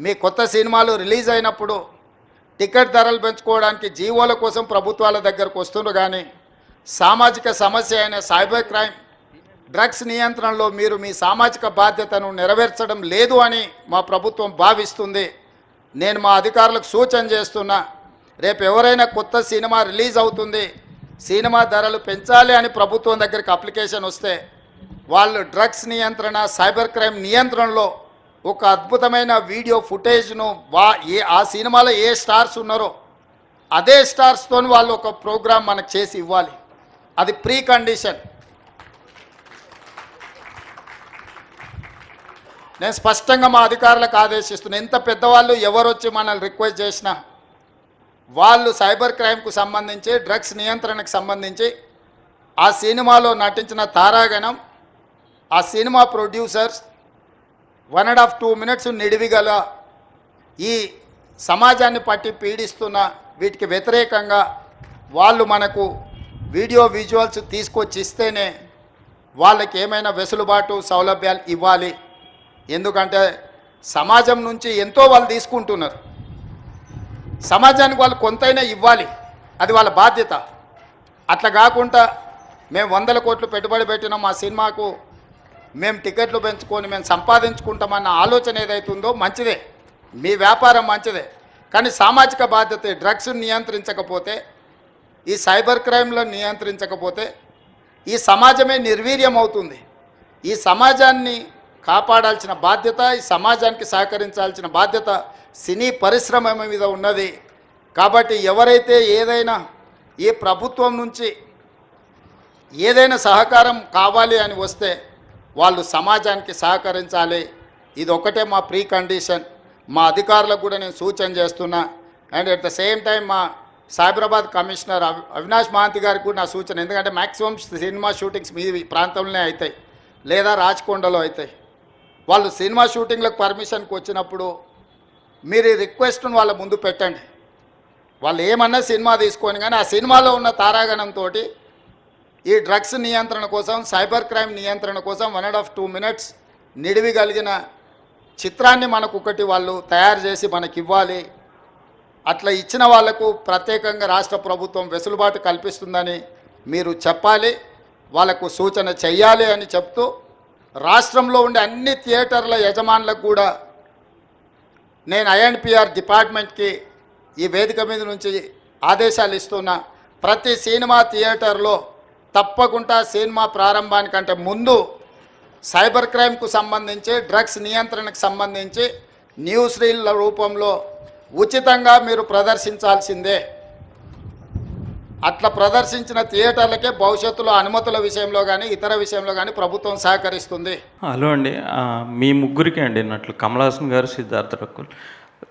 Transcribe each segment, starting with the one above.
మీ కొత్త సినిమాలు రిలీజ్ అయినప్పుడు టికెట్ ధరలు పెంచుకోవడానికి జీవోల కోసం ప్రభుత్వాల దగ్గరకు వస్తున్నారు, కానీ సామాజిక సమస్య అయిన సైబర్ క్రైమ్, డ్రగ్స్ నియంత్రణలో మీరు మీ సామాజిక బాధ్యతను నెరవేర్చడం లేదు అని మా ప్రభుత్వం భావిస్తుంది. నేను మా అధికారులకు సూచన చేస్తున్నా, రేపు ఎవరైనా కొత్త సినిమా రిలీజ్ అవుతుంది, సినిమా ధరలు పెంచాలి అని ప్రభుత్వం దగ్గరికి అప్లికేషన్ వస్తే వాళ్ళు డ్రగ్స్ నియంత్రణ, సైబర్ క్రైమ్ నియంత్రణలో ఒక అద్భుతమైన వీడియో ఫుటేజ్ను ఆ సినిమాలో ఏ స్టార్స్ ఉన్నారో అదే స్టార్స్తో వాళ్ళు ఒక ప్రోగ్రాం మనకు చేసి ఇవ్వాలి. అది ప్రీ కండిషన్. నేను స్పష్టంగా మా అధికారులకు ఆదేశిస్తున్నాను, ఎంత పెద్దవాళ్ళు ఎవరు వచ్చి మనల్ని రిక్వెస్ట్ చేసినా వాళ్ళు సైబర్ క్రైమ్కు సంబంధించి, డ్రగ్స్ నియంత్రణకు సంబంధించి ఆ సినిమాలో నటించిన తారాగణం, ఆ సినిమా ప్రొడ్యూసర్స్ 1.5-2 minutes నిడివిగల ఈ సమాజాన్ని పట్టి పీడిస్తున్న వీటికి వ్యతిరేకంగా వాళ్ళు మనకు వీడియో విజువల్స్ తీసుకొచ్చి ఇస్తేనే వాళ్ళకి ఏమైనా వెసులుబాటు సౌలభ్యాలు ఇవ్వాలి. ఎందుకంటే సమాజం నుంచి ఎంతో వాళ్ళు తీసుకుంటున్నారు, సమాజానికి వాళ్ళు కొంతైనా ఇవ్వాలి, అది వాళ్ళ బాధ్యత. అట్లా కాకుండా మేము 100 కోట్లు పెట్టుబడి పెట్టినాం మా సినిమాకు, మేము టికెట్లు పెంచుకొని మేము సంపాదించుకుంటామన్న ఆలోచన ఏదైతుందో మంచిదే, మీ వ్యాపారం మంచిదే, కానీ సామాజిక బాధ్యత. డ్రగ్స్ నియంత్రించకపోతే, ఈ సైబర్ క్రైమ్లను నియంత్రించకపోతే ఈ సమాజమే నిర్వీర్యం అవుతుంది. ఈ సమాజాన్ని కాపాడాల్సిన బాధ్యత, ఈ సమాజానికి సహకరించాల్సిన బాధ్యత సినీ పరిశ్రమ మీద ఉన్నది. కాబట్టి ఎవరైతే ఏదైనా ఈ ప్రభుత్వం నుంచి ఏదైనా సహకారం కావాలి అని వస్తే వాళ్ళు సమాజానికి సహకరించాలి. ఇది ఒకటే మా ప్రీ కండిషన్. మా అధికారులకు కూడా నేను సూచన చేస్తున్నా. And at the same time మా సైబరాబాద్ కమిషనర్ అవినాష్ మహాంతి గారికి కూడా నా సూచన, ఎందుకంటే మ్యాక్సిమం సినిమా షూటింగ్స్ మీ ప్రాంతంలోనే అవుతాయి లేదా రాచకొండలో అవుతాయి. వాళ్ళు సినిమా షూటింగ్లకు పర్మిషన్కి వచ్చినప్పుడు మీరు ఈ రిక్వెస్ట్ను వాళ్ళ ముందు పెట్టండి. వాళ్ళు ఏమన్నా సినిమా తీసుకొని, కానీ ఆ సినిమాలో ఉన్న తారాగణంతో ఈ డ్రగ్స్ నియంత్రణ కోసం, సైబర్ క్రైమ్ నియంత్రణ కోసం 1.5-2 minutes నిడివి కలిగిన చిత్రాన్ని మనకు ఒకటి వాళ్ళు తయారు చేసి మనకి ఇవ్వాలి. అట్లా ఇచ్చిన వాళ్లకు ప్రత్యేకంగా రాష్ట్ర ప్రభుత్వం వెసులుబాటు కల్పిస్తుందని మీరు చెప్పాలి, వాళ్ళకు సూచన చెయ్యాలి అని చెప్తూ, రాష్ట్రంలో ఉండే అన్ని థియేటర్ల యజమానులకు కూడా నేను INPR డిపార్ట్మెంట్కి ఈ వేదిక మీద నుంచి ఆదేశాలు ఇస్తున్నా. ప్రతి సినిమా థియేటర్లో తప్పకుండా సినిమా ప్రారంభానికంటే ముందు సైబర్ క్రైమ్కు సంబంధించి, డ్రగ్స్ నియంత్రణకు సంబంధించి న్యూస్ రీల్ల రూపంలో ఉచితంగా మీరు ప్రదర్శించాల్సిందే. అట్లా ప్రదర్శించిన థియేటర్లకే భవిష్యత్తులో అనుమతుల విషయంలో కానీ ఇతర విషయంలో కానీ ప్రభుత్వం సహకరిస్తుంది. హలో అండి, మీ ముగ్గురికి అండి అన్నట్లు కమల్ హాసన్ గారు, సిద్ధార్థ రకుల్,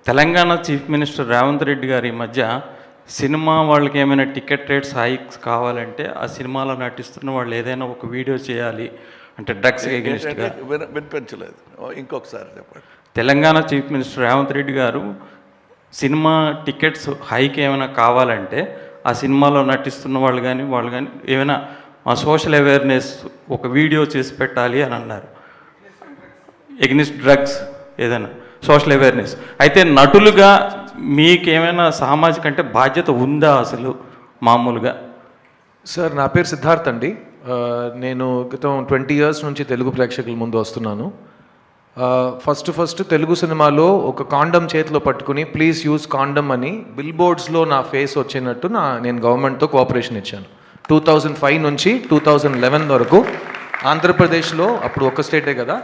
తెలంగాణ చీఫ్ మినిస్టర్ రేవంత్ రెడ్డి గారు ఈ మధ్య సినిమా వాళ్ళకి ఏమైనా టికెట్ రేట్స్ హైక్స్ కావాలంటే ఆ సినిమాలో నటిస్తున్న వాళ్ళు ఏదైనా ఒక వీడియో చేయాలి అంటే డ్రగ్స్ ఎగెనిస్ట్గా. వినిపించలేదు, ఇంకొకసారి చెప్పండి. తెలంగాణ చీఫ్ మినిస్టర్ రేవంత్ రెడ్డి గారు సినిమా టికెట్స్ హైక్ ఏమైనా కావాలంటే ఆ సినిమాలో నటిస్తున్న వాళ్ళు కానీ ఏమైనా సోషల్ అవేర్నెస్ ఒక వీడియో చేసి పెట్టాలి అని అన్నారు. ఎగ్నిస్ట్ డ్రగ్స్ ఏదైనా సోషల్ అవేర్నెస్. అయితే నటులుగా మీకేమైనా సామాజిక అంటే బాధ్యత ఉందా అసలు మామూలుగా? సార్, నా పేరు సిద్ధార్థ్ అండి. నేను క్రితం 20 years నుంచి తెలుగు ప్రేక్షకుల ముందు వస్తున్నాను. ఫస్ట్ తెలుగు సినిమాలో ఒక కాండమ్ చేతిలో పట్టుకుని ప్లీజ్ యూజ్ కాండమ్ అని బిల్ బోర్డ్స్లో నా ఫేస్ వచ్చినట్టు నేను గవర్నమెంట్తో కోఆపరేషన్ ఇచ్చాను. 2005 నుంచి 2011 వరకు ఆంధ్రప్రదేశ్లో, అప్పుడు ఒక స్టేటే కదా,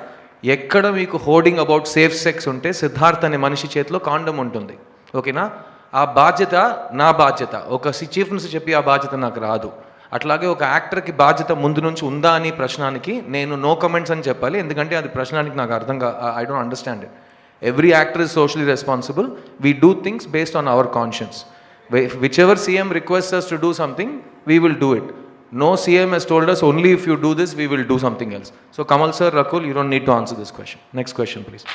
ఎక్కడ మీకు హోర్డింగ్ అబౌట్ సేఫ్ సెక్స్ ఉంటే సిద్ధార్థ్ అనే మనిషి చేతిలో కాండమ్ ఉంటుంది. ఓకేనా? ఆ బాధ్యత నా బాధ్యత. ఒక చీఫ్ మినిస్టర్ చెప్పి ఆ బాధ్యత నాకు రాదు. అట్లాగే ఒక యాక్టర్కి బాధ్యత ముందు నుంచి ఉందా అని ప్రశ్నానికి నేను నో కమెంట్స్ అని చెప్పాలి, ఎందుకంటే అది ప్రశ్నానికి నాకు I don't understand it. Every actor is socially responsible. We do things based on hour conscience. Which ever CM requests us to do something, we will do it. No CM has told us only if you do this, we will do something else. So Kamal sir, Rakul, you don't need to answer this question. Next question, please.